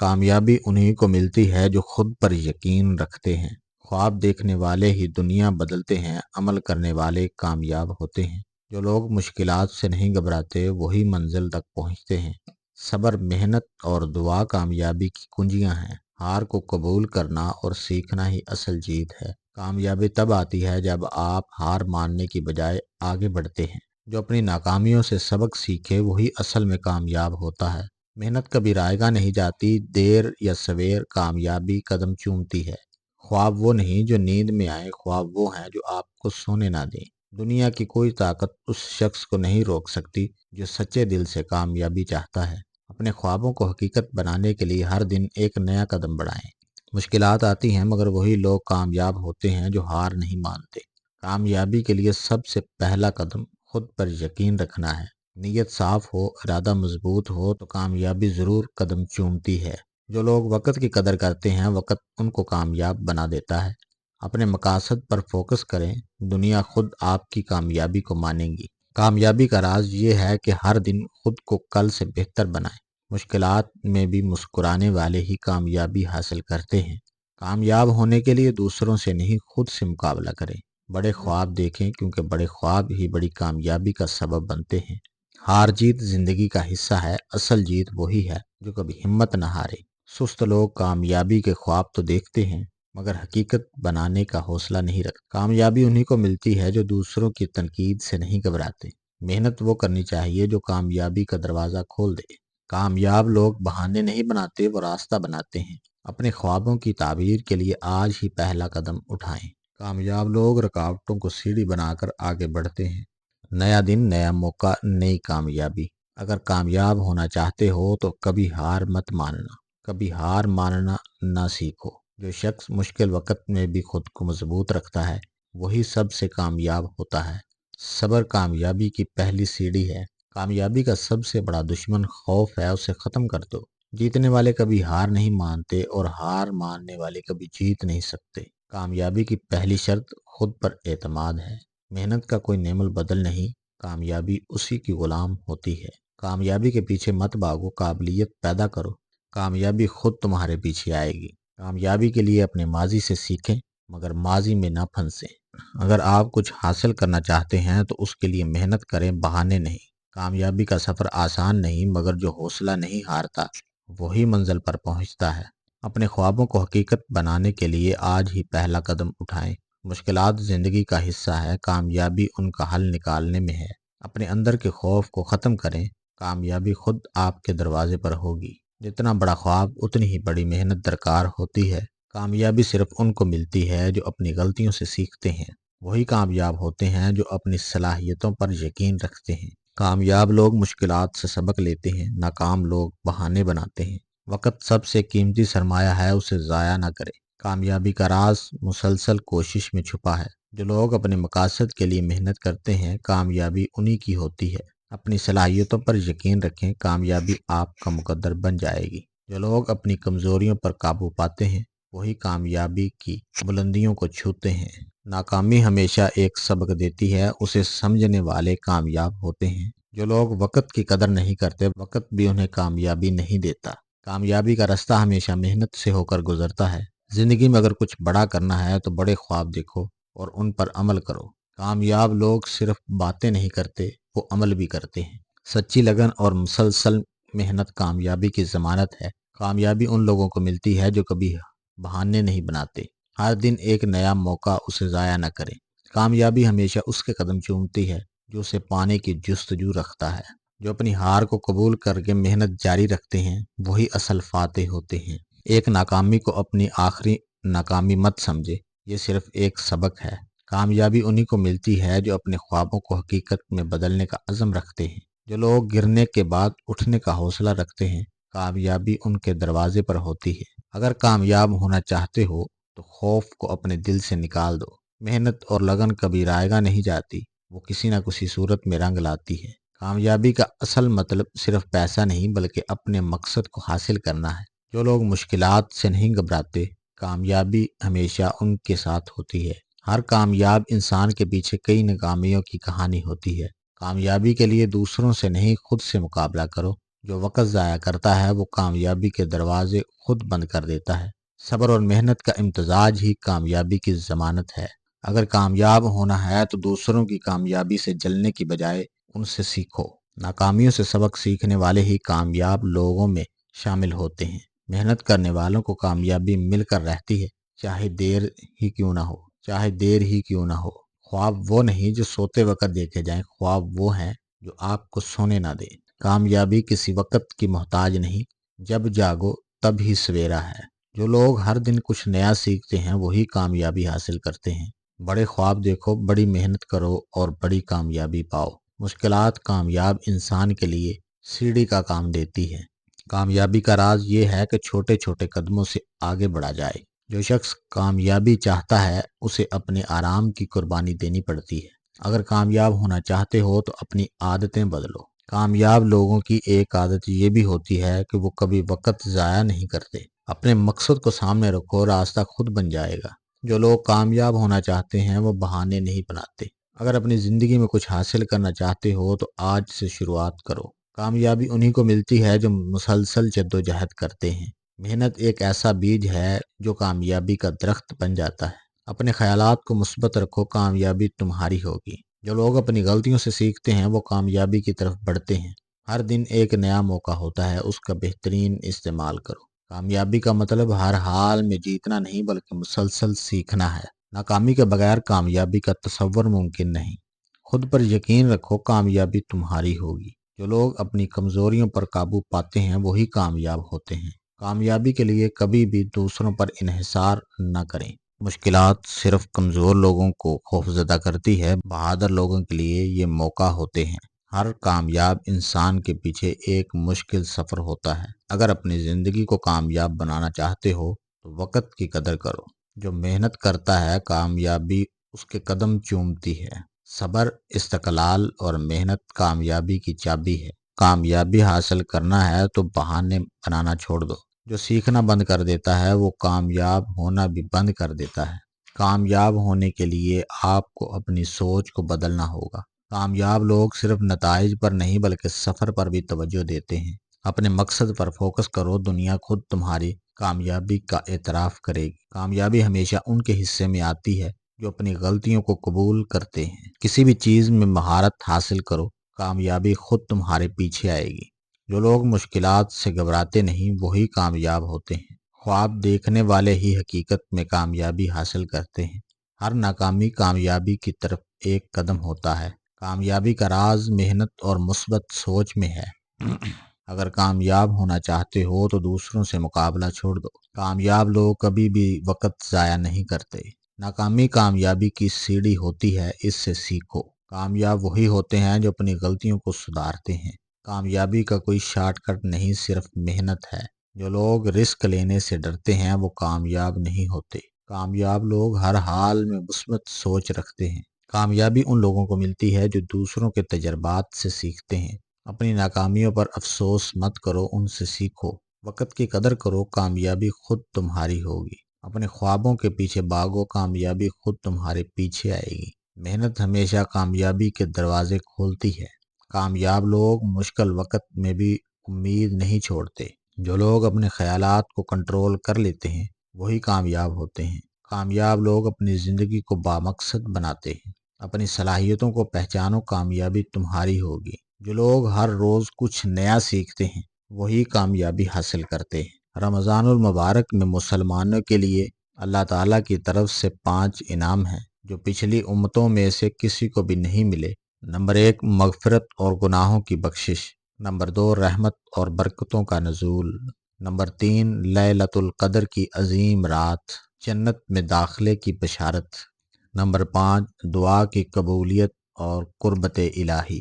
کامیابی انہیں کو ملتی ہے جو خود پر یقین رکھتے ہیں۔ خواب دیکھنے والے ہی دنیا بدلتے ہیں، عمل کرنے والے کامیاب ہوتے ہیں۔ جو لوگ مشکلات سے نہیں گھبراتے وہی منزل تک پہنچتے ہیں۔ صبر، محنت اور دعا کامیابی کی کنجیاں ہیں۔ ہار کو قبول کرنا اور سیکھنا ہی اصل جیت ہے۔ کامیابی تب آتی ہے جب آپ ہار ماننے کی بجائے آگے بڑھتے ہیں۔ جو اپنی ناکامیوں سے سبق سیکھے وہی اصل میں کامیاب ہوتا ہے۔ محنت کبھی رائے گاہ نہیں جاتی، دیر یا سویر کامیابی قدم چومتی ہے۔ خواب وہ نہیں جو نیند میں آئے، خواب وہ ہیں جو آپ کو سونے نہ دیں۔ دنیا کی کوئی طاقت اس شخص کو نہیں روک سکتی جو سچے دل سے کامیابی چاہتا ہے۔ اپنے خوابوں کو حقیقت بنانے کے لیے ہر دن ایک نیا قدم بڑھائیں۔ مشکلات آتی ہیں مگر وہی لوگ کامیاب ہوتے ہیں جو ہار نہیں مانتے۔ کامیابی کے لیے سب سے پہلا قدم خود پر یقین رکھنا ہے۔ نیت صاف ہو، ارادہ مضبوط ہو تو کامیابی ضرور قدم چومتی ہے۔ جو لوگ وقت کی قدر کرتے ہیں وقت ان کو کامیاب بنا دیتا ہے۔ اپنے مقاصد پر فوکس کریں، دنیا خود آپ کی کامیابی کو مانے گی۔ کامیابی کا راز یہ ہے کہ ہر دن خود کو کل سے بہتر بنائیں۔ مشکلات میں بھی مسکرانے والے ہی کامیابی حاصل کرتے ہیں۔ کامیاب ہونے کے لیے دوسروں سے نہیں خود سے مقابلہ کریں۔ بڑے خواب دیکھیں کیونکہ بڑے خواب ہی بڑی کامیابی کا سبب بنتے ہیں۔ ہار جیت زندگی کا حصہ ہے، اصل جیت وہی ہے جو کبھی ہمت نہ ہارے۔ سست لوگ کامیابی کے خواب تو دیکھتے ہیں مگر حقیقت بنانے کا حوصلہ نہیں رکھتے۔ کامیابی انہیں کو ملتی ہے جو دوسروں کی تنقید سے نہیں گھبراتے۔ محنت وہ کرنی چاہیے جو کامیابی کا دروازہ کھول دے۔ کامیاب لوگ بہانے نہیں بناتے، وہ راستہ بناتے ہیں۔ اپنے خوابوں کی تعبیر کے لیے آج ہی پہلا قدم اٹھائیں۔ کامیاب لوگ رکاوٹوں کو سیڑھی بنا کر آگے بڑھتے ہیں۔ نیا دن، نیا موقع، نئی کامیابی۔ اگر کامیاب ہونا چاہتے ہو تو کبھی ہار مت ماننا، کبھی ہار ماننا نہ سیکھو۔ جو شخص مشکل وقت میں بھی خود کو مضبوط رکھتا ہے وہی سب سے کامیاب ہوتا ہے۔ صبر کامیابی کی پہلی سیڑھی ہے۔ کامیابی کا سب سے بڑا دشمن خوف ہے، اسے ختم کر دو۔ جیتنے والے کبھی ہار نہیں مانتے اور ہار ماننے والے کبھی جیت نہیں سکتے۔ کامیابی کی پہلی شرط خود پر اعتماد ہے۔ محنت کا کوئی نعم البدل نہیں، کامیابی اسی کی غلام ہوتی ہے۔ کامیابی کے پیچھے مت بھاگو، قابلیت پیدا کرو، کامیابی خود تمہارے پیچھے آئے گی۔ کامیابی کے لیے اپنے ماضی سے سیکھیں مگر ماضی میں نہ پھنسیں۔ اگر آپ کچھ حاصل کرنا چاہتے ہیں تو اس کے لیے محنت کریں، بہانے نہیں۔ کامیابی کا سفر آسان نہیں مگر جو حوصلہ نہیں ہارتا وہی منزل پر پہنچتا ہے۔ اپنے خوابوں کو حقیقت بنانے کے لیے آج ہی پہلا قدم اٹھائیں۔ مشکلات زندگی کا حصہ ہے، کامیابی ان کا حل نکالنے میں ہے۔ اپنے اندر کے خوف کو ختم کریں، کامیابی خود آپ کے دروازے پر ہوگی۔ جتنا بڑا خواب اتنی ہی بڑی محنت درکار ہوتی ہے۔ کامیابی صرف ان کو ملتی ہے جو اپنی غلطیوں سے سیکھتے ہیں۔ وہی کامیاب ہوتے ہیں جو اپنی صلاحیتوں پر یقین رکھتے ہیں۔ کامیاب لوگ مشکلات سے سبق لیتے ہیں، ناکام لوگ بہانے بناتے ہیں۔ وقت سب سے قیمتی سرمایہ ہے، اسے ضائع نہ کریں۔ کامیابی کا راز مسلسل کوشش میں چھپا ہے۔ جو لوگ اپنے مقاصد کے لیے محنت کرتے ہیں کامیابی انہی کی ہوتی ہے۔ اپنی صلاحیتوں پر یقین رکھیں، کامیابی آپ کا مقدر بن جائے گی۔ جو لوگ اپنی کمزوریوں پر قابو پاتے ہیں وہی کامیابی کی بلندیوں کو چھوتے ہیں۔ ناکامی ہمیشہ ایک سبق دیتی ہے، اسے سمجھنے والے کامیاب ہوتے ہیں۔ جو لوگ وقت کی قدر نہیں کرتے وقت بھی انہیں کامیابی نہیں دیتا۔ کامیابی کا راستہ ہمیشہ محنت سے ہو کر گزرتا ہے۔ زندگی میں اگر کچھ بڑا کرنا ہے تو بڑے خواب دیکھو اور ان پر عمل کرو۔ کامیاب لوگ صرف باتیں نہیں کرتے، وہ عمل بھی کرتے ہیں۔ سچی لگن اور مسلسل محنت کامیابی کی ضمانت ہے۔ کامیابی ان لوگوں کو ملتی ہے جو کبھی بہانے نہیں بناتے۔ ہر دن ایک نیا موقع، اسے ضائع نہ کریں۔ کامیابی ہمیشہ اس کے قدم چومتی ہے جو اسے پانے کی جستجو رکھتا ہے۔ جو اپنی ہار کو قبول کر کے محنت جاری رکھتے ہیں وہی اصل فاتح ہوتے ہیں۔ ایک ناکامی کو اپنی آخری ناکامی مت سمجھے، یہ صرف ایک سبق ہے۔ کامیابی انہی کو ملتی ہے جو اپنے خوابوں کو حقیقت میں بدلنے کا عزم رکھتے ہیں۔ جو لوگ گرنے کے بعد اٹھنے کا حوصلہ رکھتے ہیں کامیابی ان کے دروازے پر ہوتی ہے۔ اگر کامیاب ہونا چاہتے ہو تو خوف کو اپنے دل سے نکال دو۔ محنت اور لگن کبھی رائے گاہ نہیں جاتی، وہ کسی نہ کسی صورت میں رنگ لاتی ہے۔ کامیابی کا اصل مطلب صرف پیسہ نہیں بلکہ اپنے مقصد کو حاصل کرنا ہے۔ جو لوگ مشکلات سے نہیں گھبراتے کامیابی ہمیشہ ان کے ساتھ ہوتی ہے۔ ہر کامیاب انسان کے پیچھے کئی ناکامیوں کی کہانی ہوتی ہے۔ کامیابی کے لیے دوسروں سے نہیں خود سے مقابلہ کرو، جو وقت ضائع کرتا ہے وہ کامیابی کے دروازے خود بند کر دیتا ہے۔ صبر اور محنت کا امتزاج ہی کامیابی کی ضمانت ہے۔ اگر کامیاب ہونا ہے تو دوسروں کی کامیابی سے جلنے کی بجائے ان سے سیکھو۔ ناکامیوں سے سبق سیکھنے والے ہی کامیاب لوگوں میں شامل ہوتے ہیں۔ محنت کرنے والوں کو کامیابی مل کر رہتی ہے، چاہے دیر ہی کیوں نہ ہو۔ خواب وہ نہیں جو سوتے وقت دیکھے جائیں، خواب وہ ہیں جو آپ کو سونے نہ دیں۔ کامیابی کسی وقت کی محتاج نہیں، جب جاگو تب ہی سویرا ہے۔ جو لوگ ہر دن کچھ نیا سیکھتے ہیں وہی کامیابی حاصل کرتے ہیں۔ بڑے خواب دیکھو، بڑی محنت کرو اور بڑی کامیابی پاؤ۔ مشکلات کامیاب انسان کے لیے سیڑھی کا کام دیتی ہے۔ کامیابی کا راز یہ ہے کہ چھوٹے چھوٹے قدموں سے آگے بڑھا جائے۔ جو شخص کامیابی چاہتا ہے اسے اپنے آرام کی قربانی دینی پڑتی ہے۔ اگر کامیاب ہونا چاہتے ہو تو اپنی عادتیں بدلو۔ کامیاب لوگوں کی ایک عادت یہ بھی ہوتی ہے کہ وہ کبھی وقت ضائع نہیں کرتے۔ اپنے مقصد کو سامنے رکھو، راستہ خود بن جائے گا۔ جو لوگ کامیاب ہونا چاہتے ہیں وہ بہانے نہیں بناتے۔ اگر اپنی زندگی میں کچھ حاصل کرنا چاہتے ہو تو آج سے شروعات کرو۔ کامیابی انہی کو ملتی ہے جو مسلسل جدوجہد کرتے ہیں۔ محنت ایک ایسا بیج ہے جو کامیابی کا درخت بن جاتا ہے۔ اپنے خیالات کو مثبت رکھو، کامیابی تمہاری ہوگی۔ جو لوگ اپنی غلطیوں سے سیکھتے ہیں وہ کامیابی کی طرف بڑھتے ہیں۔ ہر دن ایک نیا موقع ہوتا ہے، اس کا بہترین استعمال کرو۔ کامیابی کا مطلب ہر حال میں جیتنا نہیں بلکہ مسلسل سیکھنا ہے۔ ناکامی کے بغیر کامیابی کا تصور ممکن نہیں۔ خود پر یقین رکھو، کامیابی تمہاری ہوگی۔ جو لوگ اپنی کمزوریوں پر قابو پاتے ہیں وہی کامیاب ہوتے ہیں۔ کامیابی کے لیے کبھی بھی دوسروں پر انحصار نہ کریں۔ مشکلات صرف کمزور لوگوں کو خوفزدہ کرتی ہے، بہادر لوگوں کے لیے یہ موقع ہوتے ہیں۔ ہر کامیاب انسان کے پیچھے ایک مشکل سفر ہوتا ہے۔ اگر اپنی زندگی کو کامیاب بنانا چاہتے ہو تو وقت کی قدر کرو۔ جو محنت کرتا ہے کامیابی اس کے قدم چومتی ہے۔ صبر، استقلال اور محنت کامیابی کی چابی ہے۔ کامیابی حاصل کرنا ہے تو بہانے بنانا چھوڑ دو۔ جو سیکھنا بند کر دیتا ہے وہ کامیاب ہونا بھی بند کر دیتا ہے۔ کامیاب ہونے کے لیے آپ کو اپنی سوچ کو بدلنا ہوگا۔ کامیاب لوگ صرف نتائج پر نہیں بلکہ سفر پر بھی توجہ دیتے ہیں۔ اپنے مقصد پر فوکس کرو، دنیا خود تمہاری کامیابی کا اعتراف کرے گی۔ کامیابی ہمیشہ ان کے حصے میں آتی ہے جو اپنی غلطیوں کو قبول کرتے ہیں۔ کسی بھی چیز میں مہارت حاصل کرو، کامیابی خود تمہارے پیچھے آئے گی۔ جو لوگ مشکلات سے گھبراتے نہیں وہی کامیاب ہوتے ہیں۔ خواب دیکھنے والے ہی حقیقت میں کامیابی حاصل کرتے ہیں۔ ہر ناکامی کامیابی کی طرف ایک قدم ہوتا ہے۔ کامیابی کا راز محنت اور مثبت سوچ میں ہے۔ اگر کامیاب ہونا چاہتے ہو تو دوسروں سے مقابلہ چھوڑ دو۔ کامیاب لوگ کبھی بھی وقت ضائع نہیں کرتے۔ ناکامی کامیابی کی سیڑھی ہوتی ہے، اس سے سیکھو۔ کامیاب وہی ہوتے ہیں جو اپنی غلطیوں کو سدھارتے ہیں۔ کامیابی کا کوئی شارٹ کٹ نہیں، صرف محنت ہے۔ جو لوگ رسک لینے سے ڈرتے ہیں وہ کامیاب نہیں ہوتے۔ کامیاب لوگ ہر حال میں مثبت سوچ رکھتے ہیں۔ کامیابی ان لوگوں کو ملتی ہے جو دوسروں کے تجربات سے سیکھتے ہیں۔ اپنی ناکامیوں پر افسوس مت کرو، ان سے سیکھو۔ وقت کی قدر کرو، کامیابی خود تمہاری ہوگی۔ اپنے خوابوں کے پیچھے بھاگو، کامیابی خود تمہارے پیچھے آئے گی۔ محنت ہمیشہ کامیابی کے دروازے کھولتی ہے۔ کامیاب لوگ مشکل وقت میں بھی امید نہیں چھوڑتے۔ جو لوگ اپنے خیالات کو کنٹرول کر لیتے ہیں وہی کامیاب ہوتے ہیں۔ کامیاب لوگ اپنی زندگی کو بامقصد بناتے ہیں۔ اپنی صلاحیتوں کو پہچانو، کامیابی تمہاری ہوگی۔ جو لوگ ہر روز کچھ نیا سیکھتے ہیں وہی کامیابی حاصل کرتے ہیں۔ رمضان المبارک میں مسلمانوں کے لیے اللہ تعالیٰ کی طرف سے 5 انعام ہیں جو پچھلی امتوں میں سے کسی کو بھی نہیں ملے۔ نمبر 1، مغفرت اور گناہوں کی بخشش۔ نمبر 2، رحمت اور برکتوں کا نزول۔ نمبر 3، لیلۃ القدر کی عظیم رات، جنت میں داخلے کی بشارت۔ نمبر 5، دعا کی قبولیت اور قربت الہی۔